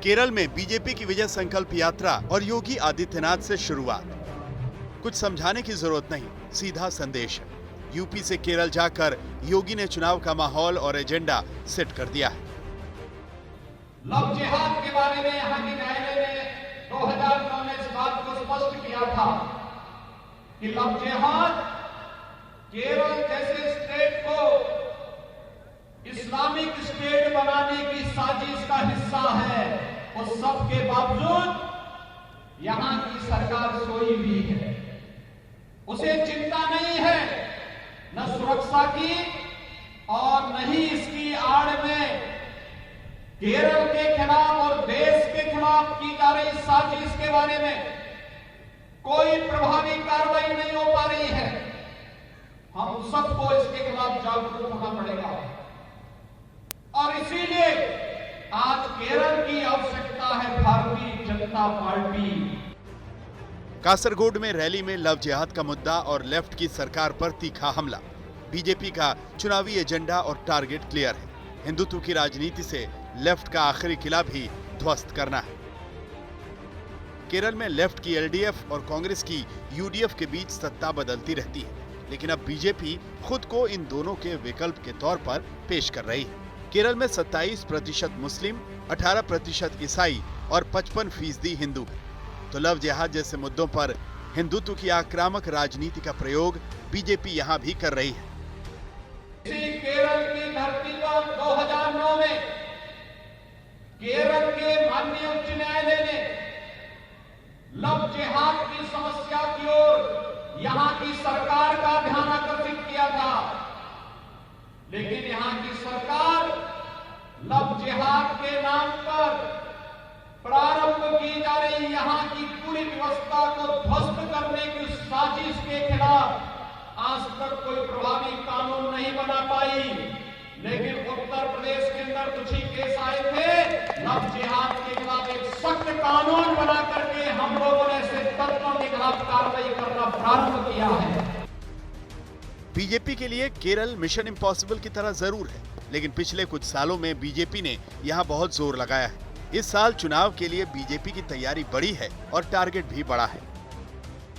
केरल में बीजेपी की विजय संकल्प यात्रा और योगी आदित्यनाथ से शुरुआत। कुछ समझाने की जरूरत नहीं, सीधा संदेश है। यूपी से केरल जाकर योगी ने चुनाव का माहौल और एजेंडा सेट कर दिया है। लव जिहाद के बारे में यहाँ की न्यायालय ने 2009 में इस बात को स्पष्ट किया था कि लव जिहाद केरल जैसे स्टेट को इस्लामिक स्टेट बनाने की साजिश का हिस्सा है। उस सब के बावजूद यहां की सरकार सोई हुई है। उसे चिंता नहीं है न सुरक्षा की और न ही इसकी आड़ में केरल के खिलाफ और देश के खिलाफ की जा रही साजिश के बारे में कोई प्रभावी कार्रवाई नहीं हो पा रही है। हम सबको इसके खिलाफ जागरूक होना पड़ेगा और इसीलिए आज केरल की आवश्यकता है भारतीय जनता पार्टी। कासरगोड में रैली में लव जिहाद का मुद्दा और लेफ्ट की सरकार पर तीखा हमला। बीजेपी का चुनावी एजेंडा और टारगेट क्लियर है, हिंदुत्व की राजनीति से लेफ्ट का आखिरी किला भी ध्वस्त करना है। केरल में लेफ्ट की एलडीएफ और कांग्रेस की यूडीएफ के बीच सत्ता बदलती रहती है, लेकिन अब बीजेपी खुद को इन दोनों के विकल्प के तौर पर पेश कर रही है। केरल में 27% मुस्लिम, 18% ईसाई और 55% हिंदू है। तो लव जिहाद जैसे मुद्दों पर हिंदुत्व की आक्रामक राजनीति का प्रयोग बीजेपी यहां भी कर रही है। इसी केरल की धरती पर 2009 में केरल के माननीय उच्च न्यायालय ने लव जिहाद की समस्या की ओर यहां की सरकार का ध्यान आकर्षित किया था, लेकिन यहां की सरकार लव जिहाद के नाम पर प्रारंभ की जा रही यहां की पूरी व्यवस्था को ध्वस्त करने की साजिश के खिलाफ आज तक कोई प्रभावी कानून नहीं बना पाई। लेकिन उत्तर प्रदेश के अंदर कुछ ही केस आए थे, लव जिहाद के खिलाफ एक सख्त कानून बना करके हम लोगों ने ऐसे तत्वों के खिलाफ कार्रवाई करना प्रारंभ किया है। बीजेपी के लिए केरल मिशन इम्पॉसिबल की तरह जरूर है, लेकिन पिछले कुछ सालों में बीजेपी ने यहाँ बहुत जोर लगाया है। इस साल चुनाव के लिए बीजेपी की तैयारी बड़ी है और टारगेट भी बड़ा है।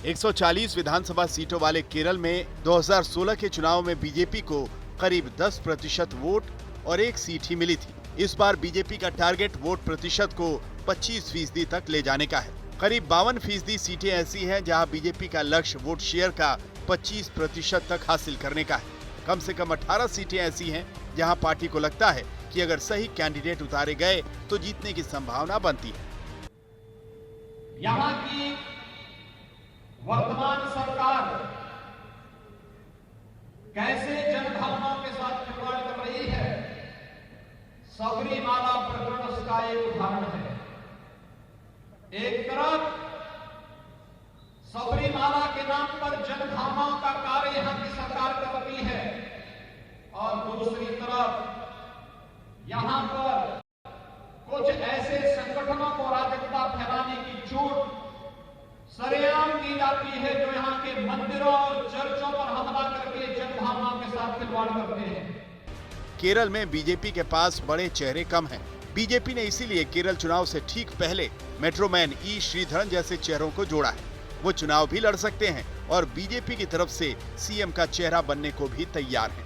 140 विधानसभा सीटों वाले केरल में 2016 के चुनाव में बीजेपी को करीब 10% वोट और 1 सीट ही मिली थी। इस बार बीजेपी का टारगेट वोट प्रतिशत को 25% तक ले जाने का है। करीब 52% सीटें ऐसी हैं जहां बीजेपी का लक्ष्य वोट शेयर का 25% तक हासिल करने का है। कम से कम 18 सीटें ऐसी हैं जहां पार्टी को लगता है कि अगर सही कैंडिडेट उतारे गए तो जीतने की संभावना बनती है। यहाँ की वर्तमान सरकार कैसे जनभावनाओं के साथ खिलवाड़ कर रही है, सबरीमाला प्रकरण उसका एक उदाहरण है। एक तरफ सबरीमाला के नाम पर जनभावनाओं का कार्य यहां की सरकार करती है और दूसरी तरफ यहां पर कुछ ऐसे संगठनों को अराजकता फैलाने की छूट सरेआम दी जाती है जो यहां के मंदिरों और चर्चों पर हमला करके जनभावनाओं के साथ खिलवाड़ करते हैं। केरल में बीजेपी के पास बड़े चेहरे कम हैं। बीजेपी ने इसीलिए केरल चुनाव से ठीक पहले मेट्रोमैन ई श्रीधरन जैसे चेहरों को जोड़ा है। वो चुनाव भी लड़ सकते हैं और बीजेपी की तरफ से सीएम का चेहरा बनने को भी तैयार हैं।